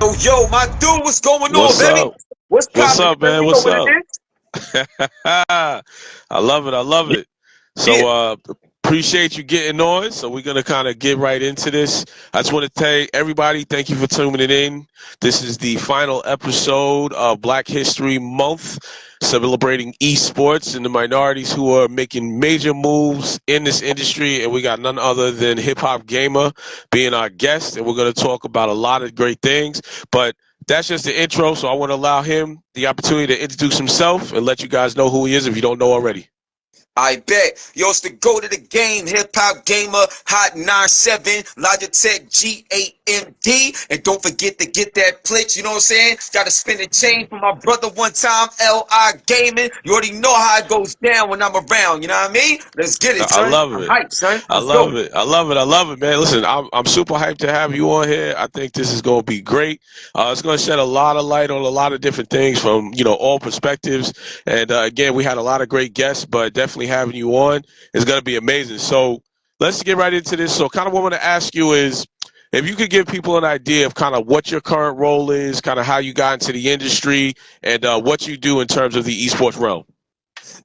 Yo, my dude, what's going on, What's baby? up? What's What's poppin', up, son? man? You know What's what it up? is? I love it. I love Yeah, it. yeah. So, appreciate you getting on. So, we're gonna kind of get right into this. I just want to tell everybody, thank you for tuning in. This is the final episode of Black History Month, celebrating esports and the minorities who are making major moves in this industry. And we got none other than Hip Hop Gamer being our guest, and we're gonna talk about a lot of great things. But that's just the intro, so I want to allow him the opportunity to introduce himself and let you guys know who he is if you don't know already. I bet. Yo, it's the go to the game, hip hop gamer, HOT'97, Logitech GAMD. And don't forget to get that Plix, you know what I'm saying? Gotta spin the chain for my brother one time, LI Gaming. You already know how it goes down when I'm around, you know what I mean? Let's get it, I son. love I'm it. hyped, son. I Let's go. love it. I love it. I love it, man. Listen, I'm super hyped to have you on here. I think this is going to be great. It's going to shed a lot of light on a lot of different things from, all perspectives. And again, we had a lot of great guests, but definitely having you on is going to be amazing. So let's get right into this. So kind of what I want to ask you is, if you could give people an idea of kind of what your current role is, kind of how you got into the industry, and what you do in terms of the esports realm.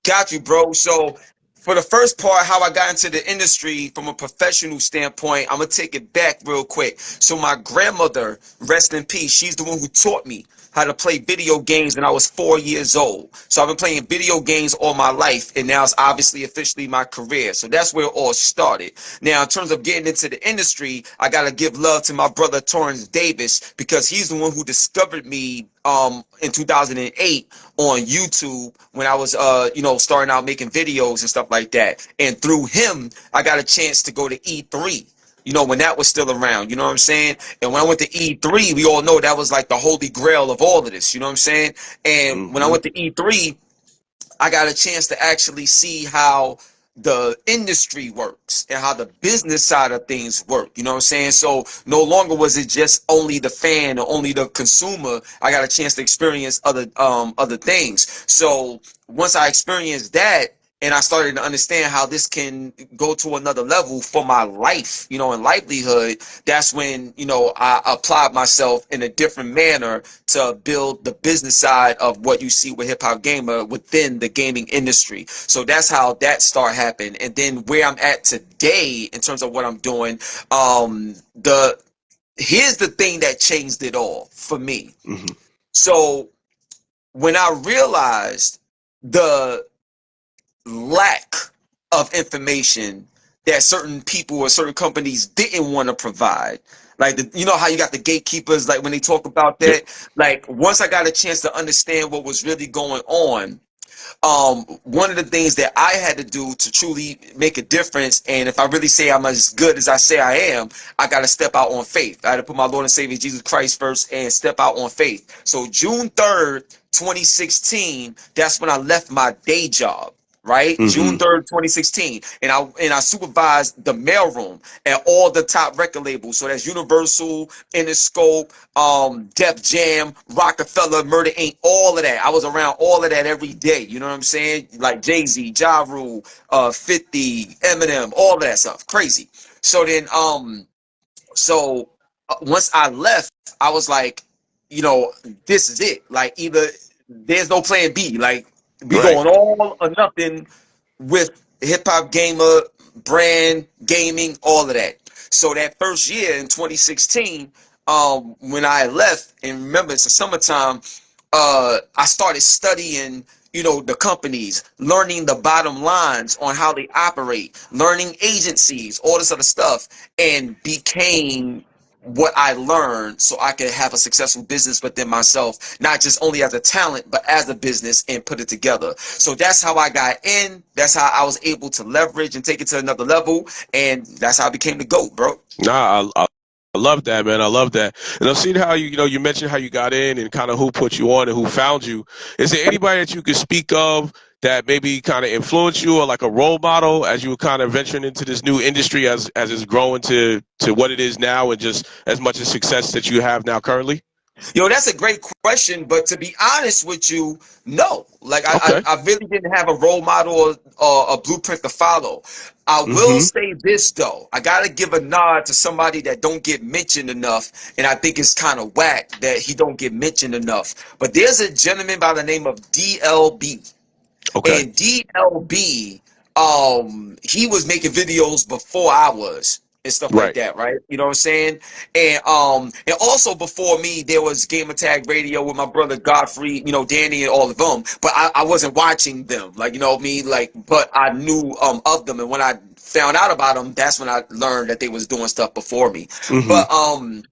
Got you, bro. So for the first part, how I got into the industry from a professional standpoint, I'm gonna take it back real quick. So my grandmother, rest in peace, she's the one who taught me how to play video games when I was 4 years old. So I've been playing video games all my life, and now it's obviously officially my career. So that's where it all started. Now, in terms of getting into the industry, I gotta give love to my brother Torrance Davis because he's the one who discovered me in 2008 on YouTube when I was starting out making videos and stuff like that. And through him, I got a chance to go to E3. When that was still around, you know what I'm saying? And when I went to E3, we all know that was like the holy grail of all of this, you know what I'm saying? And when I Mm-hmm. went to E3, I got a chance to actually see how the industry works and how the business side of things work. You know what I'm saying? So no longer was it just only the fan or only the consumer. I got a chance to experience other things. So once I experienced that, and I started to understand how this can go to another level for my life, and livelihood. That's when, I applied myself in a different manner to build the business side of what you see with Hip Hop Gamer within the gaming industry. So that's how that start happened. And then where I'm at today in terms of what I'm doing, the here's the thing that changed it all for me. Mm-hmm. So when I realized the lack of information that certain people or certain companies didn't want to provide. Like, you know how you got the gatekeepers, like when they talk about Yep. that, like once I got a chance to understand what was really going on, one of the things that I had to do to truly make a difference, and if I really say I'm as good as I say I am, I got to step out on faith. I had to put my Lord and Savior Jesus Christ first and step out on faith. So June 3rd, 2016, that's when I left my day job. Right, Mm-hmm. June 3rd, 2016, and I supervised the mailroom at all the top record labels. So that's Universal, Interscope, Def Jam, Rockefeller, Murder Inc., all of that. I was around all of that every day. You know what I'm saying? Like Jay-Z, Ja Rule, 50, Eminem, all of that stuff. Crazy. So then, once I left, I was like, this is it. Like either there's no plan B. Like we Right. going all or nothing with hip hop gamer brand gaming, all of that. So that first year in 2016, when I left, and remember it's the summertime, I started studying, the companies, learning the bottom lines on how they operate, learning agencies, all this other stuff, and became what I learned so I could have a successful business within myself, not just only as a talent, but as a business and put it together. So that's how I got in. That's how I was able to leverage and take it to another level. And that's how I became the GOAT, bro. I love that, man. I love that. And I've seen how you mentioned how you got in and kind of who put you on and who found you. Is there anybody that you could speak of that maybe kind of influenced you or like a role model as you were kind of venturing into this new industry as it's growing to what it is now and just as much as success that you have now currently? Yo, that's a great question, but to be honest with you, no. Like Okay. I really didn't have a role model or a blueprint to follow. I will Mm-hmm. say this though, I gotta give a nod to somebody that don't get mentioned enough, and I think it's kind of whack that he don't get mentioned enough. But there's a gentleman by the name of DLB. Okay. And DLB, he was making videos before I was and stuff like Right. that, right? You know what I'm saying? And also before me, there was Game Attack Radio with my brother Godfrey, you know, Danny and all of them. But I wasn't watching them, like you know what I mean, like. But I knew of them, and when I found out about them, that's when I learned that they was doing stuff before me. Mm-hmm. But um,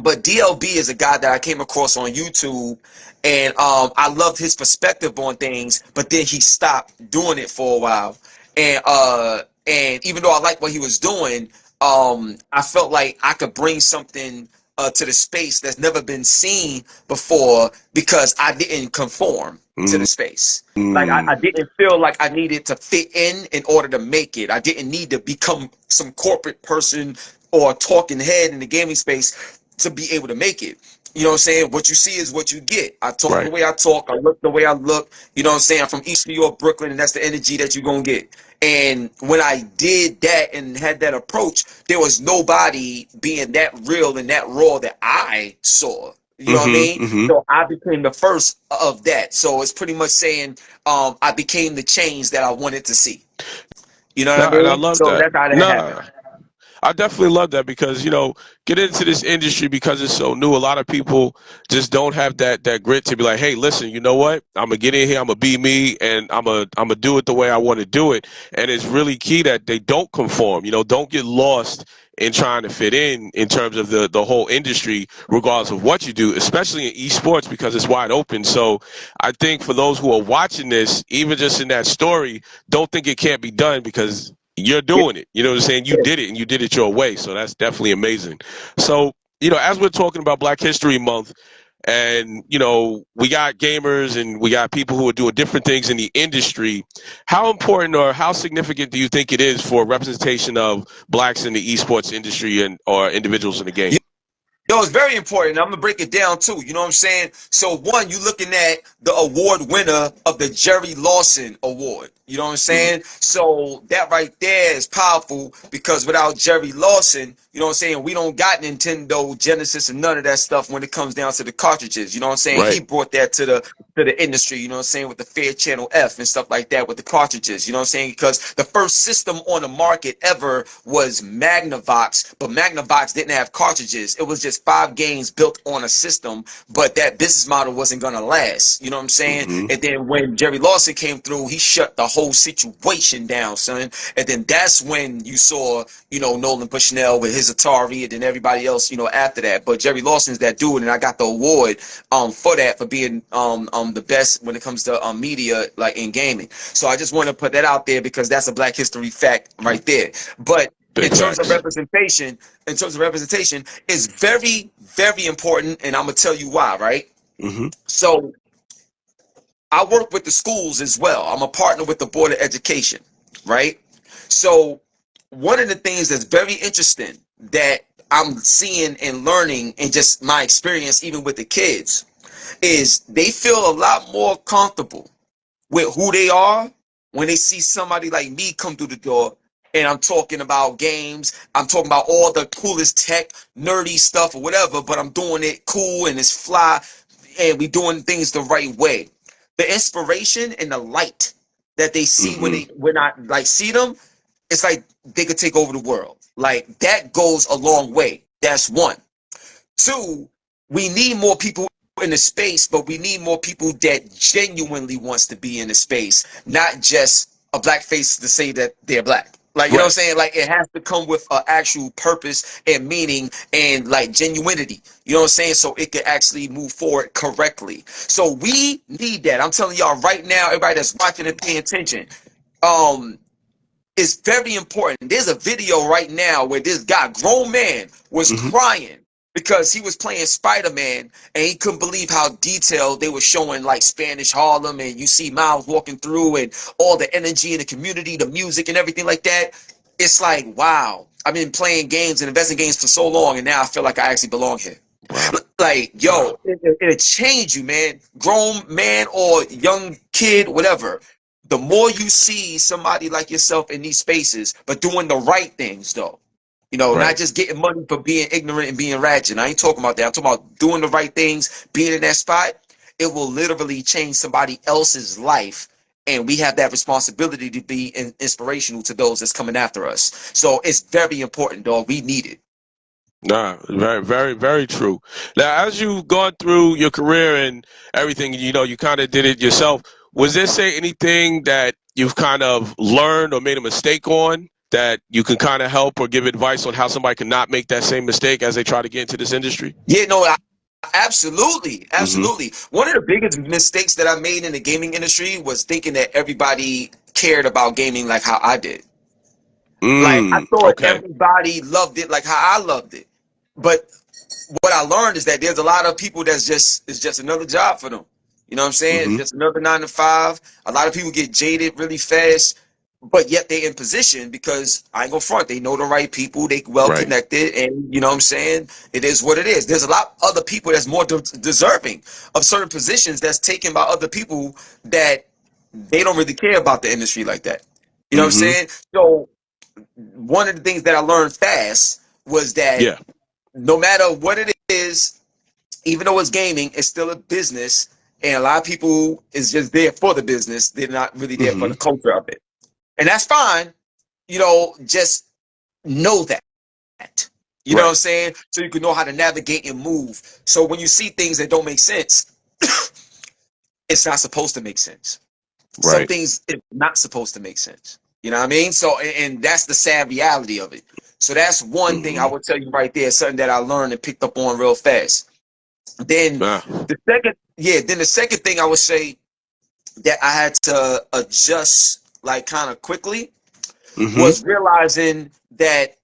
but DLB is a guy that I came across on YouTube, and I loved his perspective on things. But then he stopped doing it for a while, and even though I liked what he was doing, I felt like I could bring something to the space that's never been seen before because I didn't conform to the space. Like I Mm-hmm. didn't feel like I needed to fit in order to make it. I didn't need to become some corporate person or talking head in the gaming space to be able to make it. You know what I'm saying? What you see is what you get. I talk the Right. way I talk. I look the way I look. You know what I'm saying? I'm from East New York, Brooklyn, and that's the energy that you're going to get. And when I did that and had that approach, there was nobody being that real and that raw that I saw. You know what I Mm-hmm. mean? Mm-hmm. So I became the first of that. So it's pretty much saying I became the change that I wanted to see. You know what I Nah, and I mean? love So that. that's how that happened. Nah. I definitely love that because get into this industry because it's so new. A lot of people just don't have that grit to be like, hey, listen, you know what? I'm gonna get in here, I'm gonna be me, and I'm gonna do it the way I want to do it. And it's really key that they don't conform. Don't get lost in trying to fit in terms of the whole industry, regardless of what you do, especially in esports because it's wide open. So I think for those who are watching this, even just in that story, don't think it can't be done because you're Yeah. doing it. You know what I'm saying? You did it and you did it your way. So that's definitely amazing. So, as we're talking about Black History Month and, we got gamers and we got people who are doing different things in the industry, how important or how significant do you think it is for representation of blacks in the esports industry and or individuals in the game? Yo, it's very important. I'm gonna break it down too. You know what I'm saying? So one, you looking at the award winner of the Jerry Lawson Award. You know what I'm Mm-hmm. saying? So that right there is powerful because without Jerry Lawson, you know what I'm saying, we don't got Nintendo, Genesis, and none of that stuff when it comes down to the cartridges. You know what I'm saying? He Right. brought that to the industry, you know what I'm saying, with the Fair Channel F and stuff like that with the cartridges, you know what I'm saying? Because the first system on the market ever was Magnavox, but Magnavox didn't have cartridges. It was just 5 games built on a system, but that business model wasn't gonna last, you know what I'm saying? Mm-hmm. And then when Jerry Lawson came through, he shut the whole situation down, son. And then that's when you saw, Nolan Bushnell with his Atari, and then everybody else, after that. But Jerry Lawson's that dude, and I got the award for that, for being the best when it comes to media, like in gaming. So I just want to put that out there because that's a Black History fact right there. But Big in terms of facts. representation, is very, very important, and I'm gonna tell you why, right? Mm-hmm. So I work with the schools as well. I'm a partner with the Board of Education, right? So one of the things that's very interesting that I'm seeing and learning and just my experience even with the kids is they feel a lot more comfortable with who they are when they see somebody like me come through the door, and I'm talking about games, I'm talking about all the coolest tech, nerdy stuff or whatever, but I'm doing it cool and it's fly, and we doing things the right way. The inspiration and the light that they see Mm-hmm. when I like see them, it's like they could take over the world. Like that goes a long way. That's one. Two, we need more people in the space, but we need more people that genuinely wants to be in the space, not just a black face to say that they're black. Like, you know what I'm Right. saying? Like, it has to come with an actual purpose and meaning and like genuinity. You know what I'm saying? So it can actually move forward correctly. So we need that. I'm telling y'all right now, everybody that's watching and paying attention. Um, is very important. There's a video right now where this guy, grown man, was Mm-hmm. crying because he was playing Spider-Man and he couldn't believe how detailed they were showing like Spanish Harlem, and you see Miles walking through and all the energy in the community, the music and everything like that. It's like, wow, I've been playing games and investing games for so long, and now I feel like I actually belong here. Wow. Like, Wow. yo, it'll change you, man. Grown man or young kid, whatever. The more you see somebody like yourself in these spaces, but doing the right things, though. You know, not Right. just getting money for being ignorant and being ratchet. I ain't talking about that. I'm talking about doing the right things, being in that spot. It will literally change somebody else's life. And we have that responsibility to be inspirational to those that's coming after us. So it's very important, dog. We need it. Nah, very, very, very true. Now, as you've gone through your career and everything, you kind of did it yourself. Was there, say, anything that you've kind of learned or made a mistake on that you can kind of help or give advice on how somebody can not make that same mistake as they try to get into this industry? Yeah, no, absolutely, Mm-hmm. absolutely. One of the biggest mistakes that I made in the gaming industry was thinking that everybody cared about gaming like how I did. Like I thought Okay. everybody loved it like how I loved it. But what I learned is that there's a lot of people that's just it's just another job for them. You know what I'm saying? It's Mm-hmm. just another 9 to 5. A lot of people get jaded really fast, but yet they in position because I ain't gonna front. They know the right people. They well Right. connected, and you know what I'm saying. It is what it is. There's a lot other people that's more deserving of certain positions that's taken by other people that they don't really care about the industry like that. You know what I'm Mm-hmm. saying? So one of the things that I learned fast was that Yeah. no matter what it is, even though it's gaming, it's still a business, and a lot of people is just there for the business. They're not really there for Mm-hmm. the culture of it, and that's fine. You know, just know that. You know what I'm Right. saying? So you can know how to navigate and move. So when you see things that don't make sense, it's not supposed to make sense. Some Right. things it's not supposed to make sense. You know what I mean? So and that's the sad reality of it. So that's one thing I Mm-hmm. would tell you right there, something that I learned and picked up on real fast. Then Ah. then the second thing I would say that I had to adjust like kind of quickly Mm-hmm. was realizing that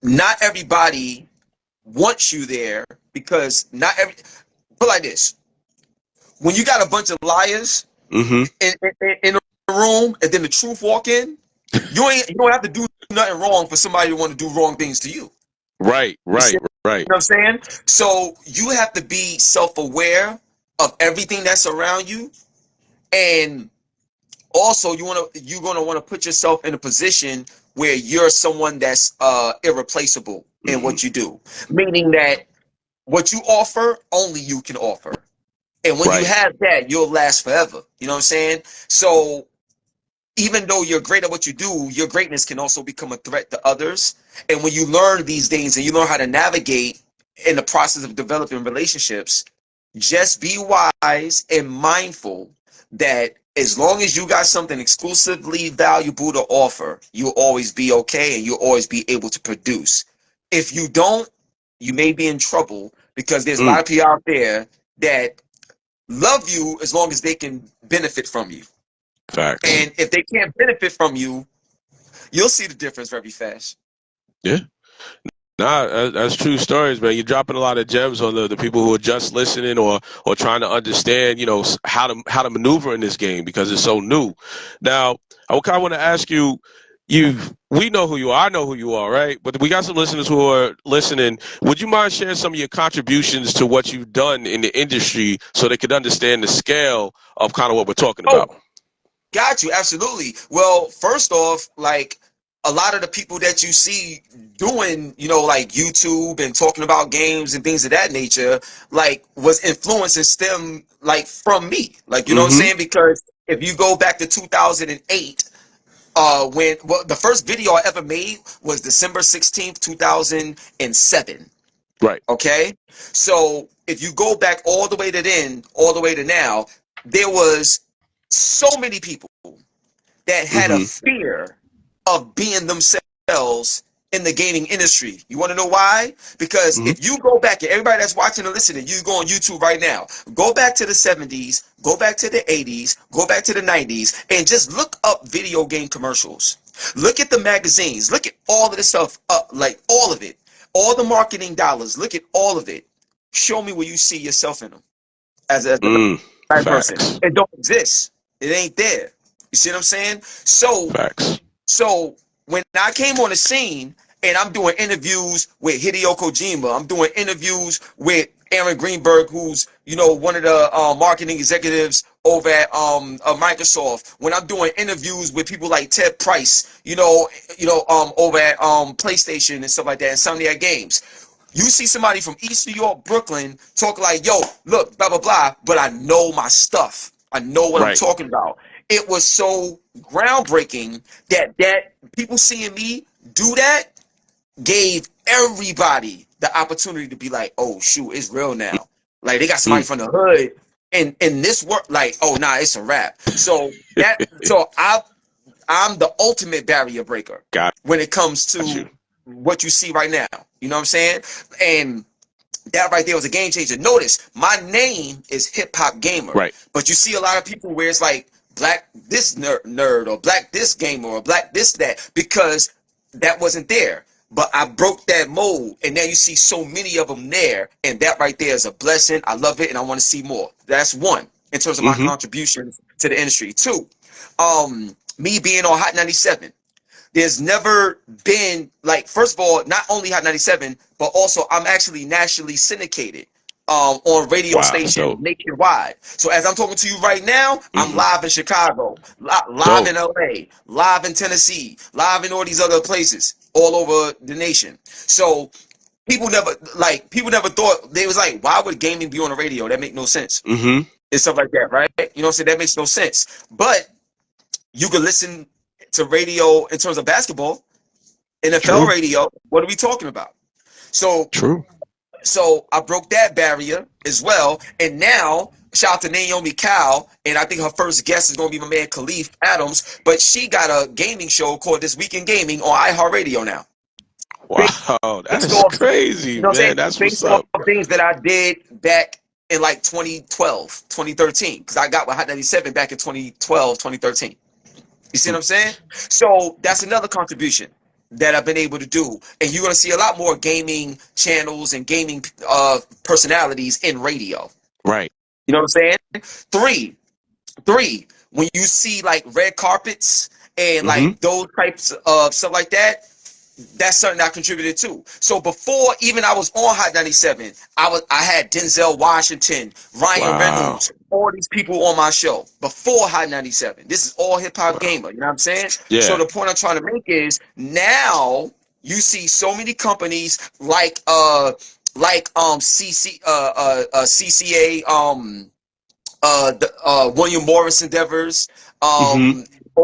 not everybody wants you there because not every put like this. When you got a bunch of liars Mm-hmm. in a room and then the truth walk in, you don't have to do nothing wrong for somebody to want to do wrong things to you. Right. You see, Right. you Right. know what I'm saying? So you have to be self-aware of everything that's around you, and also you're gonna want to put yourself in a position where you're someone that's irreplaceable in Mm-hmm. what you do, meaning that what you offer only you can offer, and when you Right. have that, you'll last forever. You know what I'm saying? So even though you're great at what you do, your greatness can also become a threat to others. And when you learn these things and you learn how to navigate in the process of developing relationships, just be wise and mindful that as long as you got something exclusively valuable to offer, you'll always be okay and you'll always be able to produce. If you don't, you may be in trouble because there's a lot Mm. of people out there that love you as long as they can benefit from you. Facts. And if they can't benefit from you, you'll see the difference very fast. Yeah. Nah, that's true stories, man. You're dropping a lot of gems on the people who are just listening or trying to understand, how to maneuver in this game because it's so new. Now, I kind of want to ask you, we know who you are, I know who you are, right? But we got some listeners who are listening. Would you mind sharing some of your contributions to what you've done in the industry so they could understand the scale of kind of what we're talking Oh, about? got you. Absolutely. Well, first off, like a lot of the people that you see doing, like YouTube and talking about games and things of that nature, like was influenced and stem like from me. Like, you know what I'm Mm-hmm. saying? Because if you go back to 2008, the first video I ever made was December 16th, 2007. Right. Okay, so if you go back all the way to then, all the way to now, there was so many people that had a Mm-hmm. fear of being themselves in the gaming industry. You want to know why? Because Mm-hmm. if you go back, and everybody that's watching and listening, you go on YouTube right now, go back to the 70s, go back to the 80s, go back to the 90s, and just look up video game commercials. Look at the magazines, look at all of this stuff, like all of it, all the marketing dollars, look at all of it. Show me where you see yourself in them as the Mm. right person. Facts. It don't exist. It ain't there. You see what I'm saying? So Facts. so when I came on the scene, and I'm doing interviews with Hideo Kojima. I'm doing interviews with Aaron Greenberg, who's one of the marketing executives over at Microsoft. When I'm doing interviews with people like Ted Price, over at PlayStation and stuff like that, and Insomniac Games. You see somebody from East New York, Brooklyn, talk like, yo, look, blah, blah, blah, but I know my stuff. I know what I'm talking about. It was so groundbreaking that people seeing me do that gave everybody the opportunity to be like, oh, shoot, it's real now. Like, they got somebody from the hood, and this work, like, oh, nah, it's a wrap. So I'm the ultimate barrier breaker when it comes to what you see right now. You know what I'm saying? And that right there was a game changer. Notice my name is Hip Hop Gamer, but you see a lot of people where it's like black this nerd or black this gamer or black this that, because that wasn't there. But I broke that mold, and now you see so many of them there, and that right there is a blessing. I love it, and I want to see more. That's one in terms of my contributions to the industry. Two, me being on HOT'97. There's never been, like, first of all, not only HOT'97, but also I'm actually nationally syndicated on radio station nationwide. So as I'm talking to you right now, I'm live in Chicago, live in LA, live in Tennessee, live in all these other places all over the nation. So people never thought, they was like, why would gaming be on the radio? That make no sense. And stuff like that, right? You know what I'm saying? That makes no sense. But you could listen to radio in terms of basketball, NFL radio. What are we talking about? So So I broke that barrier as well. And now, shout out to Naomi Cal, and I think her first guest is going to be my man Khalif Adams, but she got a gaming show called This Week in Gaming on iHeartRadio now. Wow, that's crazy, man. That's what's up. Things that I did back in like 2012, 2013, because I got with HOT'97 back in 2012, 2013. You see what I'm saying? So that's another contribution that I've been able to do. And you're going to see a lot more gaming channels and gaming personalities in radio. Right. You know what I'm saying? Three, when you see like red carpets and like those types of stuff like that, that's something I contributed to. So before even I was on HOT'97, I had Denzel Washington, Ryan Reynolds, all these people on my show before HOT'97. This is all hip hop gamer. You know what I'm saying? Yeah. So the point I'm trying to make is now you see so many companies like CCA, William Morris Endeavors, all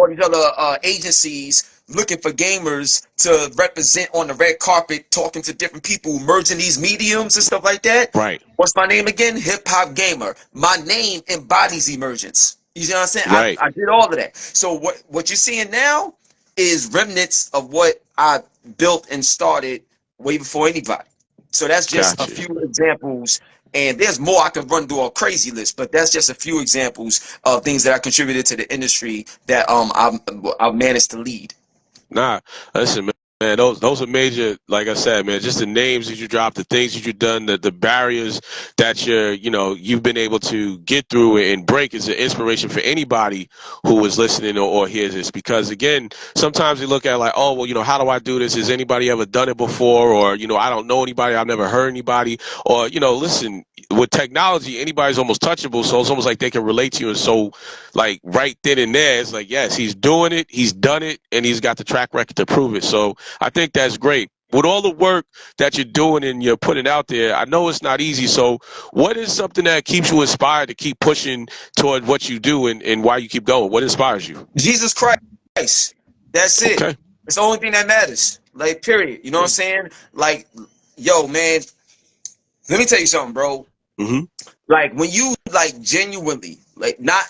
these other agencies looking for gamers to represent on the red carpet, talking to different people, merging these mediums and stuff like that. Right. What's my name again? Hip Hop Gamer. My name embodies emergence. You see what I'm saying? Right. I did all of that. So what you're seeing now is remnants of what I built and started way before anybody. So that's just a few examples. And there's more. I could run through a crazy list, but that's just a few examples of things that I contributed to the industry that I've managed to lead. Nah, listen, man, those are major. Like I said, man, just the names that you dropped, the things that you've done, the barriers that you've been able to get through and break is an inspiration for anybody who is listening or hears this. Because again, sometimes we look at like, oh, well, how do I do this? Has anybody ever done it before? Or I don't know anybody. I've never heard anybody. Or listen, with technology, anybody's almost touchable. So it's almost like they can relate to you. And so, like right then and there, it's like, yes, he's doing it, he's done it, and he's got the track record to prove it. So I think that's great. With all the work that you're doing and you're putting out there, I know it's not easy. So what is something that keeps you inspired to keep pushing toward what you do and why you keep going? What inspires you? Jesus Christ. That's it. Okay. It's the only thing that matters. Like, period. You know what I'm saying? Like, yo, man, let me tell you something, bro. Like, when you like genuinely, like, not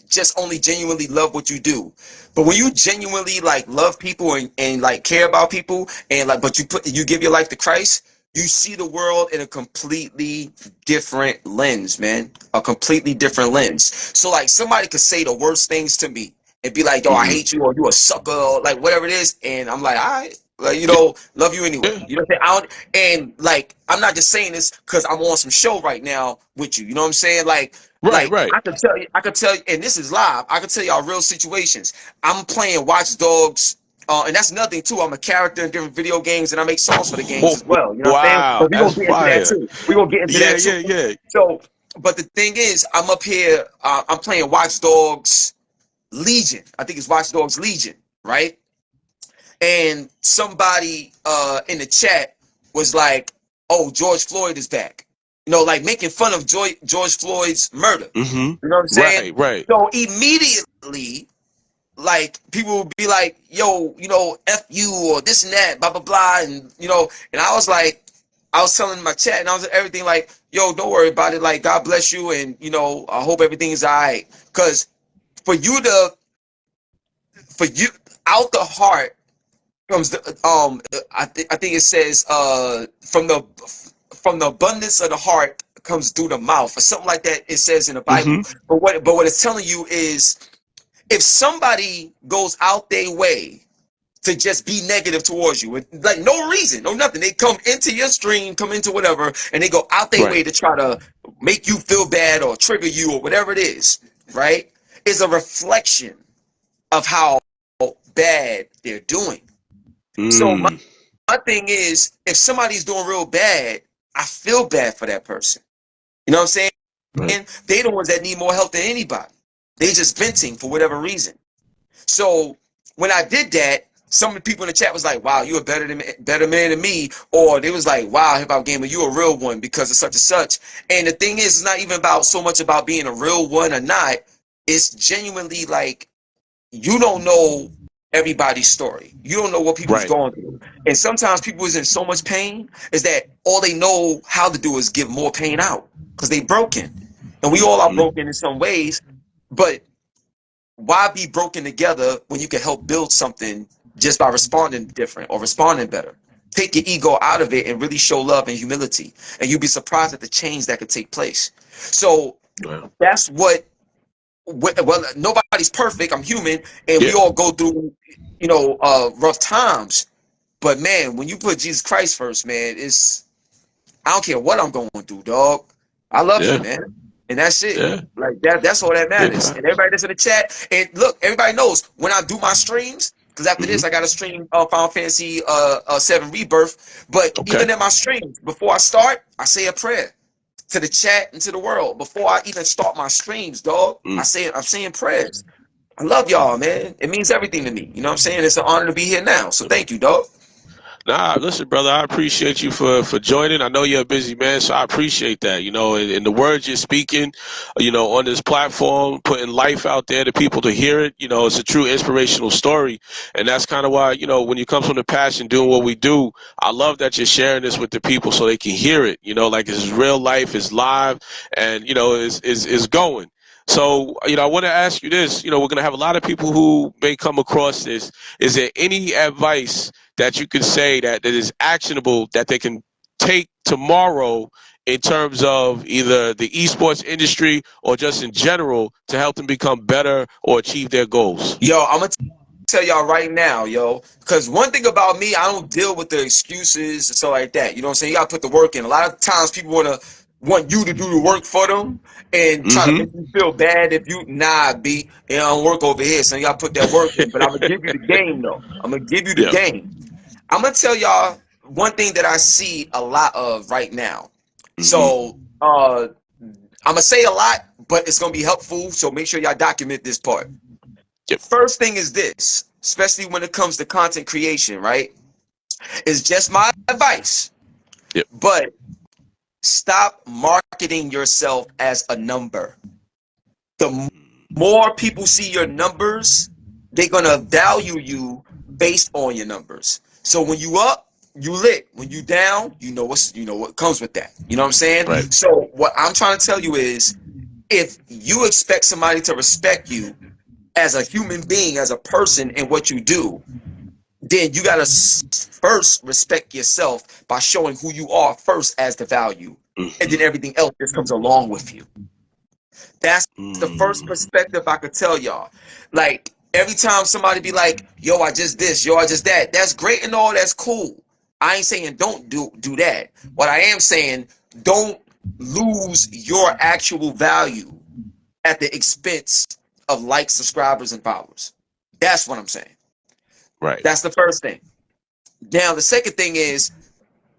just only genuinely love what you do, but when you genuinely like love people and like care about people and like, but you give your life to Christ, you see the world in a completely different lens, man. A completely different lens. So like somebody could say the worst things to me and be like, yo, I hate you, or you a sucker, or like whatever it is, and I'm like, all right. Like, love you anyway. You know what I'm saying? And like, I'm not just saying this because I'm on some show right now with you. You know what I'm saying? Like, right. I could tell you, and this is live. I could tell y'all real situations. I'm playing Watch Dogs And that's another thing too. I'm a character in different video games, and I make songs for the games Oh, as well. You know what I'm saying? wow, But we that's gonna get into that fire. too. We gonna get into Yeah, that yeah, too. yeah. So, but the thing is, I'm up here. I'm playing Watch Dogs Legion. I think it's Watch Dogs Legion, right? And somebody in the chat was like, "Oh, George Floyd is back." You know, like making fun of George Floyd's murder. Mm-hmm. You know what I'm saying? Right, right. So immediately, like people would be like, "Yo, you know, f you or this and that, blah blah blah," and you know, and I was like, I was telling my chat and I was everything like, "Yo, don't worry about it. Like, God bless you, and you know, I hope everything is alright." Because for you to, for you, out the heart comes the I think it says from the abundance of the heart comes through the mouth or something like that. It says in the Bible. Mm-hmm. But what it's telling you is if somebody goes out their way to just be negative towards you, like no reason, no nothing, they come into your stream, come into whatever, and they go out their Right. way to try to make you feel bad or trigger you or whatever it is, right? Is a reflection of how bad they're doing. So my, Mm. my thing is, if somebody's doing real bad, I feel bad for that person. You know what I'm saying? Right. They the ones that need more help than anybody. They just venting for whatever reason. So when I did that, some of the people in the chat was like, "Wow, you a better man than me," or they was like, "Wow, hip hop gamer, you a real one because of such and such." And the thing is, it's not even about so much about being a real one or not. It's genuinely like you don't know everybody's story. You don't know what people's Right. going through. And sometimes people is in so much pain is that all they know how to do is give more pain out because they broken. And we all are Mm-hmm. broken in some ways, but why be broken together when you can help build something just by responding different or responding better? Take your ego out of it and really show love and humility. And you'll be surprised at the change that could take place. So Wow. that's well, nobody's perfect. I'm human, and we Yeah. all go through, rough times. But man, when you put Jesus Christ first, man, it's I don't care what I'm going through, dog. I love him, Yeah. man, and that's it. Yeah. Like that's all that Big matters. And facts. everybody that's in the chat, and look, everybody knows when I do my streams. Because after Mm-hmm. this, I got to stream Final Fantasy 7 Rebirth. But Okay. even in my streams, before I start, I say a prayer to the chat and to the world before I even start my streams, dog. Mm. I'm saying prayers. I love y'all, man. It means everything to me. You know what I'm saying? It's an honor to be here now. So thank you, dog. Nah, listen, brother, I appreciate you for joining. I know you're a busy man, so I appreciate that. You know, and the words you're speaking, you know, on this platform, putting life out there to people to hear it, you know, it's a true inspirational story. And that's kind of why, you know, when you come from the passion doing what we do, I love that you're sharing this with the people so they can hear it. You know, like it's real life, it's live, and, you know, is going. So, you know, I want to ask you this. You know, we're going to have a lot of people who may come across this. Is there any advice that you can say that is actionable that they can take tomorrow in terms of either the esports industry or just in general to help them become better or achieve their goals? Yo, I'm gonna tell y'all right now, yo, because one thing about me, I don't deal with the excuses and stuff like that. You know what I'm saying? You gotta put the work in. A lot of times people want you to do the work for them and try to Mm-hmm. make you feel bad if you B. It don't work over here. So you gotta put that work in. But I'm gonna give you the game though. I'm gonna give you the Yeah. game. I'm gonna tell y'all one thing that I see a lot of right now. Mm-hmm. So I'm gonna say a lot, but it's gonna be helpful. So make sure y'all document this part. Yep. First thing is this, especially when it comes to content creation, right? It's just my advice, Yep. but stop marketing yourself as a number. The more people see your numbers, they're gonna value you based on your numbers. So when you up, you lit. When you down, you know what comes with that. You know what I'm saying? Right. So what I'm trying to tell you is if you expect somebody to respect you as a human being, as a person in what you do, then you gotta first respect yourself by showing who you are first as the value. And then Mm-hmm. everything else just comes along with you. That's the first Mm. perspective I could tell y'all. Like every time somebody be like, "Yo, I just this, yo, I just that." That's great and all. That's cool. I ain't saying don't do that. What I am saying, don't lose your actual value at the expense of likes, subscribers, and followers. That's what I'm saying. Right. That's the first thing. Now, the second thing is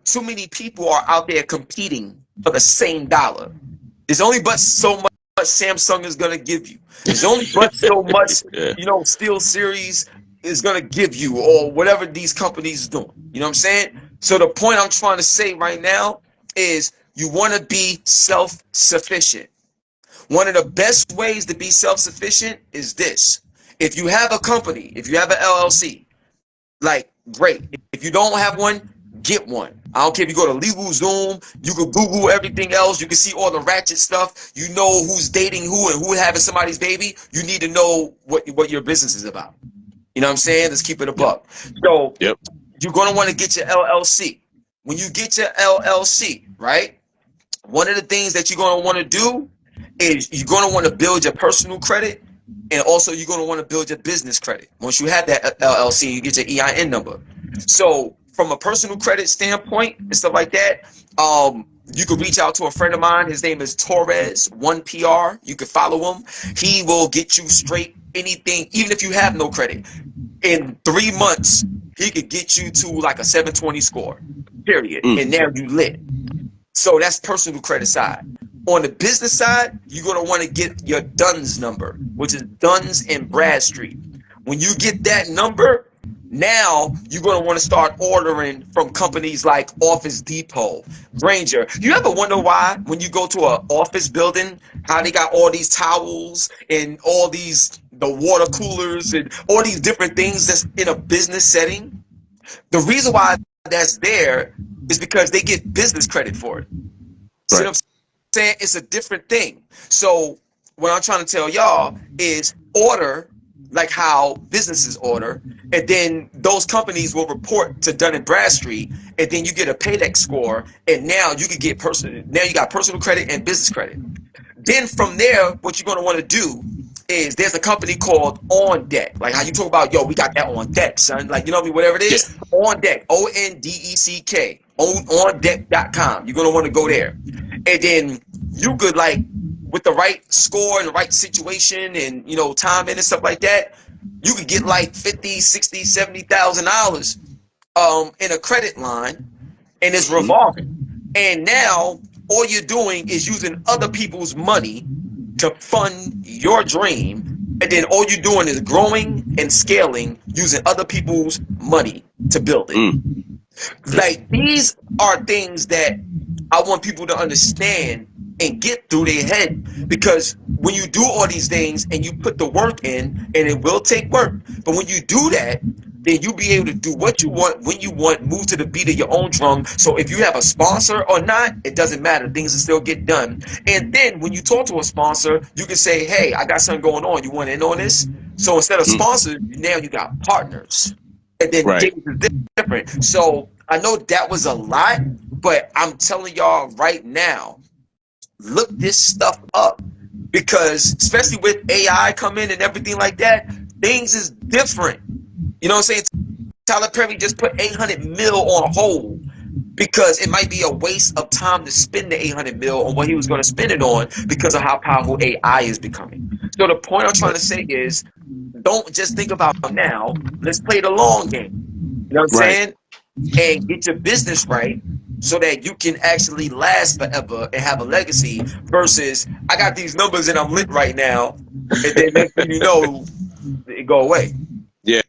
too many people are out there competing for the same dollar. There's only but so much Samsung is gonna give you. There's only but so much, Yeah. Steel Series is gonna give you, or whatever these companies is doing. You know what I'm saying? So the point I'm trying to say right now is you want to be self-sufficient. One of the best ways to be self-sufficient is this. If you have a company, if you have an LLC, like, great. If you don't have one, get one. I don't care if you go to LegalZoom, you can Google everything else, you can see all the ratchet stuff, you know who's dating who and who having somebody's baby. You need to know what your business is about. You know what I'm saying? Let's keep it a Yep. buck. So Yep. you're gonna want to get your LLC. When you get your LLC, right? One of the things that you're going to want to do is you're going to want to build your personal credit, and also you're going to want to build your business credit. Once you have that LLC, you get your EIN number. So from a personal credit standpoint and stuff like that, you could reach out to a friend of mine. His name is Torres1PR. You can follow him. He will get you straight anything, even if you have no credit. In 3 months, he could get you to like a 720 score, period. And now you lit. So that's personal credit side. On the business side, you're going to want to get your DUNS number, which is Duns and Bradstreet. When you get that number, now you're going to want to start ordering from companies like Office Depot, Granger. You ever wonder why when you go to an office building, how they got all these towels and all these, the water coolers and all these different things that's in a business setting? The reason why that's there is because they get business credit for it. See what I'm saying? It's a different thing. So what I'm trying to tell y'all is order like how businesses order, and then those companies will report to Dun and Bradstreet, and then you get a paydex score, and now you can get now you got personal credit and business credit. Then from there, what you're going to want to do is there's a company called On Deck. Like how you talk about, yo, we got that on deck, son. Like, you know what I mean? Whatever it is, On Deck, ONDECK, ondeck.com. You're going to want to go there. And then you could, like, with the right score and the right situation and, time in and stuff like that, you could get like 50, 60, 70,000 dollars in a credit line, and it's revolving. And now all you're doing is using other people's money to fund your dream, and then all you're doing is growing and scaling using other people's money to build it. Like, these are things that I want people to understand and get through their head, because when you do all these things and you put the work in, and it will take work, but when you do that, then you'll be able to do what you want, when you want, move to the beat of your own drum. So if you have a sponsor or not, it doesn't matter. Things will still get done. And then when you talk to a sponsor, you can say, hey, I got something going on. You want in on this? So instead of sponsors, now you got partners. And then things is different. So I know that was a lot, but I'm telling y'all right now, look this stuff up, because especially with AI coming and everything like that, things is different. You know what I'm saying? Tyler Perry just put 800 mil on hold because it might be a waste of time to spend the 800 mil on what he was going to spend it on because of how powerful AI is becoming. So the point I'm trying to say is, don't just think about now. Let's play the long game. You know what I'm saying? And get your business right so that you can actually last forever and have a legacy, versus I got these numbers and I'm lit right now, and then next thing you know, it go away. Yeah.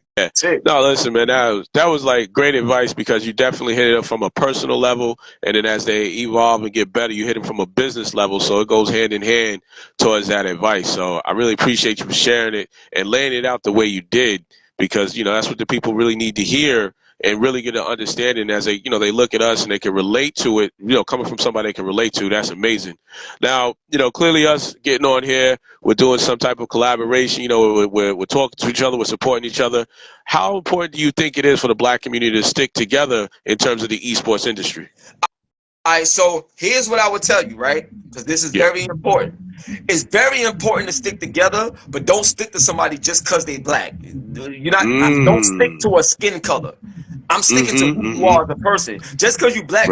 No, listen, man, that was like great advice, because you definitely hit it up from a personal level, and then as they evolve and get better, you hit it from a business level, so it goes hand in hand towards that advice. So I really appreciate you for sharing it and laying it out the way you did, because that's what the people really need to hear and really get an understanding as they they look at us and they can relate to it. Coming from somebody they can relate to, that's amazing. Now, clearly us getting on here, we're doing some type of collaboration. We're talking to each other, we're supporting each other. How important do you think it is for the Black community to stick together in terms of the esports industry? All right, so here's what I would tell you, right? Because this is very important. It's very important to stick together, but don't stick to somebody just because they Black. You're not. Don't stick to a skin color. I'm sticking to who you are as a person. Just because you Black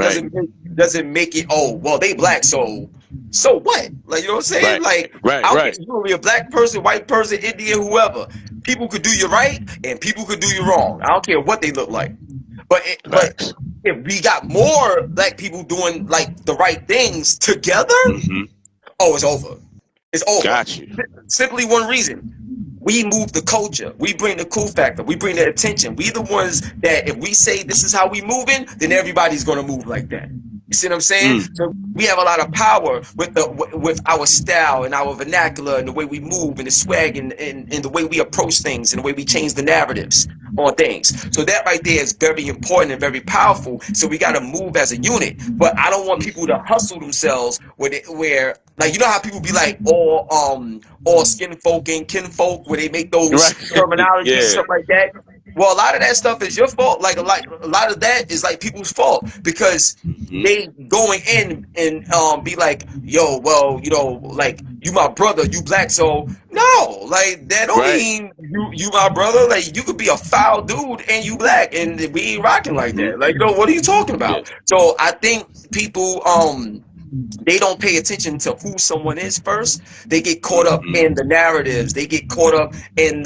doesn't make it. Oh, well, they Black, so So what? Like, you know what I'm saying? Right. Like, Right. I don't care Right. if you're gonna be a black person, white person, Indian, whoever. People could do you right and people could do you wrong. I don't care what they look like. But Facts. if we got more black people doing like the right things together, Mm-hmm. oh, it's over. It's over. Got you. Simply one reason. We move the culture. We bring the cool factor. We bring the attention. We the ones that if we say this is how we moving, then everybody's gonna move like that. You see what I'm saying? Mm. So we have a lot of power with our style and our vernacular and the way we move and the swag and the way we approach things and the way we change the narratives on things. So that right there is very important and very powerful. So we got to move as a unit. But I don't want people to hustle themselves where like you know how people be like all skin folk and kin folk where they make those Right. terminologies and Yeah. stuff like that. Well, a lot of that stuff is your fault. Like a lot of that is like people's fault because Mm-hmm. they going in and be like, yo, well, you know, like you my brother, you black, so no, like that don't Right. mean you my brother. Like you could be a foul dude and you black, and we ain't rocking like Mm-hmm. that. Like, you know, what are you talking Yeah. about? So I think people they don't pay attention to who someone is first. They get caught up Mm-hmm. in the narratives. They get caught up in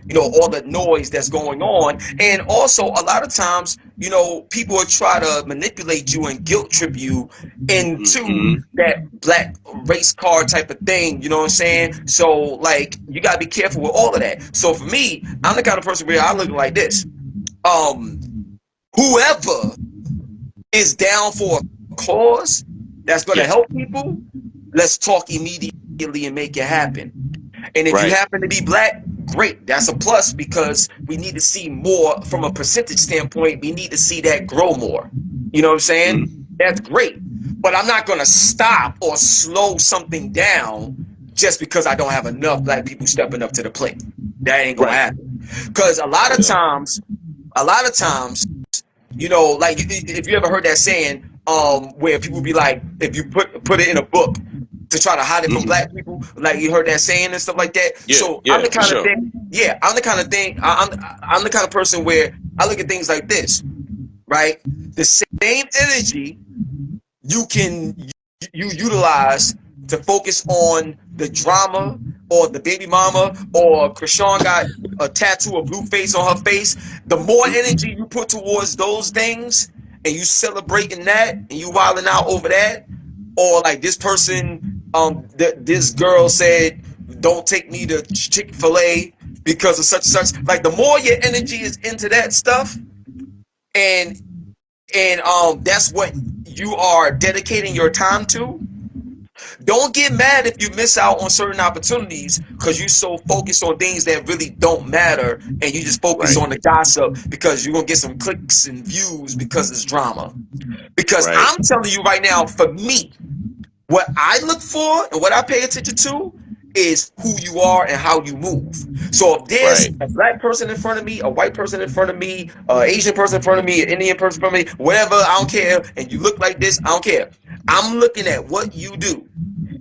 you know all the noise that's going on. And also a lot of times, you know, people will try to manipulate you and guilt trip you into Mm-hmm. that black race card type of thing. You know what I'm saying? So like you gotta be careful with all of that. So for me, I'm the kind of person where I look like this. Um, whoever is down for a cause that's going to Yeah. help people, let's talk immediately and make it happen. And if you Right. happen to be black, great. That's a plus because we need to see more from a percentage standpoint. We need to see that grow more. You know what I'm saying? Mm-hmm. That's great. But I'm not going to stop or slow something down just because I don't have enough black people stepping up to the plate. That ain't going to Right. happen. Because Yeah. a lot of times, you know, like if you ever heard that saying, where people be like, if you put it in a book to try to hide it from Mm-hmm. black people, like you heard that saying and stuff like that. Yeah. So I'm Yeah. the For kind of sure. thing, yeah, I'm the kind of thing, I'm the kind of person where I look at things like this, right? The same energy you can you utilize to focus on the drama or the baby mama or Krishan got a tattoo, a blue face on her face, the more Mm-hmm. energy you put towards those things and you celebrating that and you wilding out over that, or like this person, this girl said, don't take me to Chick-fil-A because of such and such. Like the more your energy is into that stuff and that's what you are dedicating your time to, don't get mad if you miss out on certain opportunities because you're so focused on things that really don't matter and you just focus Right. on the gossip because you're gonna get some clicks and views because it's drama. Because Right. I'm telling you right now, for me, what I look for and what I pay attention to is who you are and how you move. So if there's Right. a black person in front of me, a white person in front of me, an Asian person in front of me, an Indian person in front of me, whatever, I don't care, and you look like this, I don't care. I'm looking at what you do.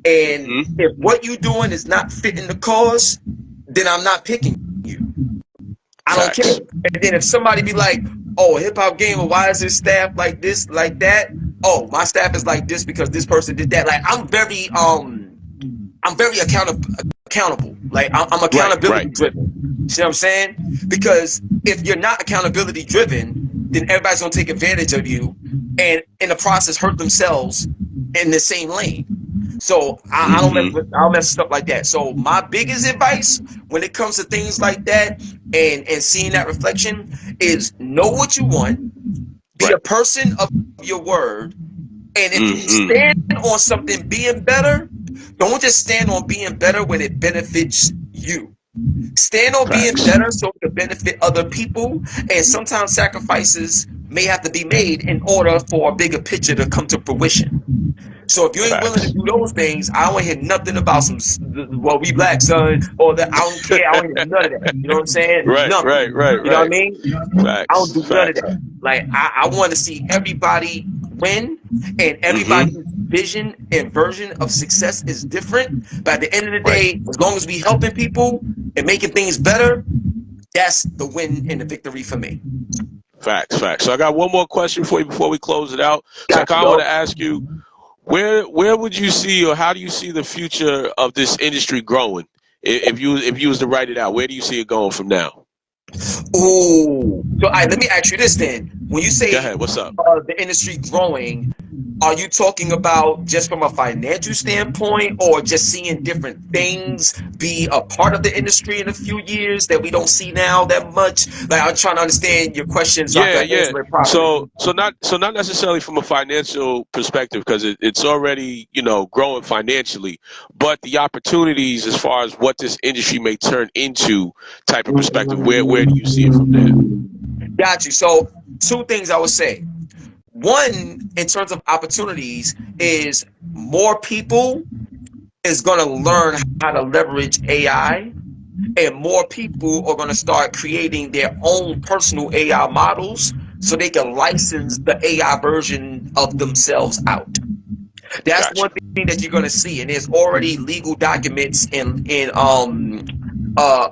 And Mm-hmm. if what you're doing is not fitting the cause, then I'm not picking you. I don't care. Facts. And then if somebody be like, oh, hip hop gamer, why is his staff like this, like that? Oh, my staff is like this because this person did that. Like I'm very accountable. Like I'm Right. accountability Right. driven. See what I'm saying? Because if you're not accountability driven, then everybody's gonna take advantage of you and in the process hurt themselves in the same lane. So I don't Mm-hmm. I don't mess with stuff like that. So my biggest advice when it comes to things like that and seeing that reflection is know what you want, be Right. a person of your word, and if you stand Mm-hmm. on something being better, don't just stand on being better when it benefits you. Stand on being Facts. better so it can benefit other people, and sometimes sacrifices may have to be made in order for a bigger picture to come to fruition. So if you ain't willing to Facts. do those things, I don't hear nothing about some well we black son or that I don't care. I don't hear none of that. You know what I'm saying? Right. Nothing. Right. Right. You know what I Right. mean? I don't Facts. do none of Facts. that. Like I want to see everybody win, and everybody's Mm-hmm. vision and version of success is different. But at the end of the Right. day, as long as we helping people and making things better, that's the win and the victory for me. Facts. Facts. So I got one more question for you before we close it out. So I Got you, kind of want dog. to ask you, Where would you see, or how do you see the future of this industry growing? If you was to write it out, where do you see it going from now? Ooh. So, let me ask you this then. When you Go say ahead. What's up? the industry growing, are you talking about just from a financial standpoint, or just seeing different things be a part of the industry in a few years that we don't see now that much? Like, I'm trying to understand your question so I Yeah, can yeah. answer it properly. So not necessarily from a financial perspective, because it's already growing financially, but the opportunities as far as what this industry may turn into type of perspective. Where do you see it from there? Got you. So, two things I would say. One, in terms of opportunities, is more people is going to learn how to leverage AI, and more people are going to start creating their own personal AI models so they can license the AI version of themselves out. That's Gotcha. one thing that you're going to see, and there's already legal documents in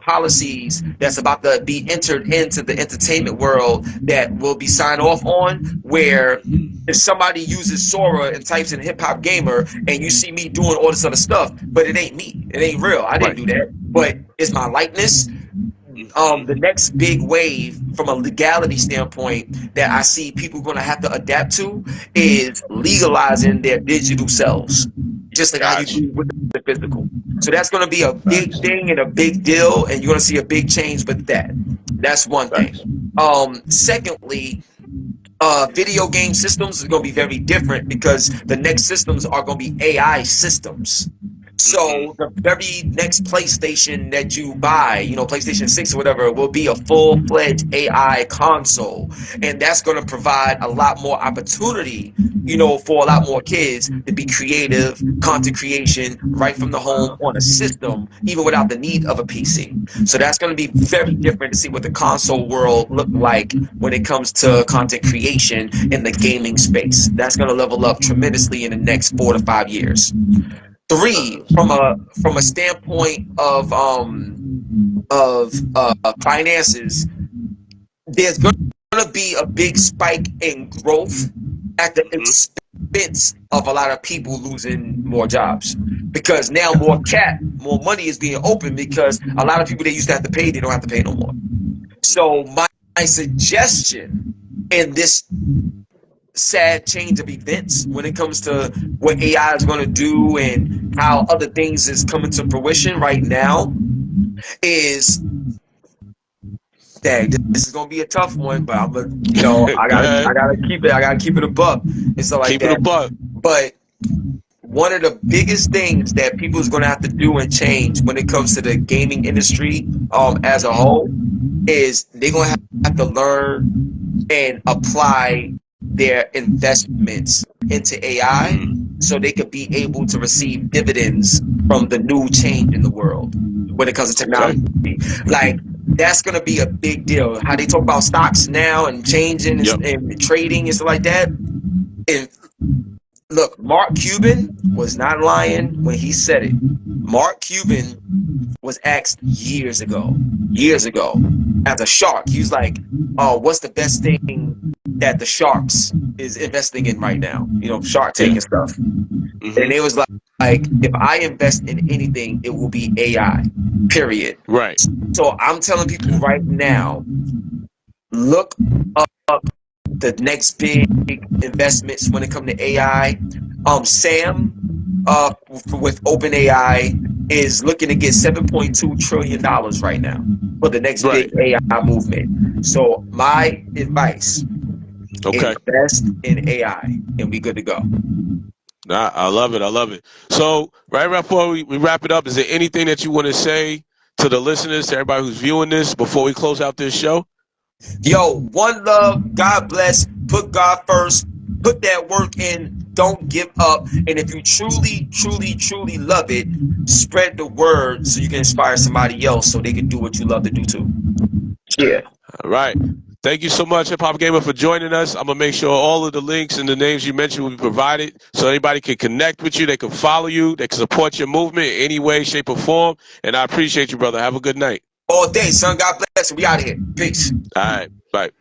policies that's about to be entered into the entertainment world that will be signed off on, where if somebody uses Sora and types in hip hop gamer and you see me doing all this other stuff, but it ain't me, it ain't real, I didn't Right. do that, but it's my likeness. The Hmm. next big wave from a legality standpoint that I see people going to have to adapt to is legalizing their digital selves, just like how you Gotcha. do with the physical. So that's going to be a big Facts. thing and a big deal, and you're going to see a big change with that. That's one thing. Facts. Secondly, video game systems is going to be very different because the next systems are going to be AI systems. So Hmm. the very next PlayStation that you buy, PlayStation 6 or whatever, will be a full-fledged AI console. And that's going to provide a lot more opportunity, for a lot more kids to be creative, content creation right from the home on a system, even without the need of a PC. So that's going to be very different to see what the console world look like when it comes to content creation in the gaming space. That's going to level up tremendously in the next 4 to 5 years. Three, from a standpoint of finances, there's going to be a big spike in growth at the Hmm. expense of a lot of people losing more jobs, because now more money is being open, because a lot of people they used to have to pay, they don't have to pay no more. So my suggestion in this sad change of events when it comes to what AI is going to do and how other things is coming to fruition right now is that this is going to be a tough one, but I'm gonna, I Go gotta, I ahead. gotta keep it, I gotta keep it a buck and stuff like Keep it a that. buck. But one of the biggest things that people is going to have to do and change when it comes to the gaming industry, as a whole, is they're going to have to learn and apply their investments into AI Mm. so they could be able to receive dividends from the new change in the world when it comes to Okay. technology. Like, that's going to be a big deal. How they talk about stocks now and changing Yep. and trading and stuff like that. And look, Mark Cuban was not lying when he said it. Mark Cuban was asked years ago, as a shark. He was like, "Oh, what's the best thing that the sharks is investing in right now? Shark Tank Yeah. and stuff." And Hmm. it was like, if I invest in anything, it will be AI. Period. Right. So I'm telling people right now, look up the next big investments when it comes to AI. Sam, with OpenAI, is looking to get $7.2 trillion right now for the next big Right. AI movement. So my advice: Okay. invest in AI, and we good to go. I love it. I love it. So, right before we wrap it up, is there anything that you want to say to the listeners, to everybody who's viewing this, before we close out this show? Yo, one love. God bless. Put God first. Put that work in. Don't give up. And if you truly, truly, truly love it, spread the word so you can inspire somebody else so they can do what you love to do too. Yeah. All right. Thank you so much, Hip Hop Gamer, for joining us. I'm going to make sure all of the links and the names you mentioned will be provided so anybody can connect with you, they can follow you, they can support your movement in any way, shape, or form. And I appreciate you, brother. Have a good night. All day, son. God bless. We out of here. Peace. All right. Bye.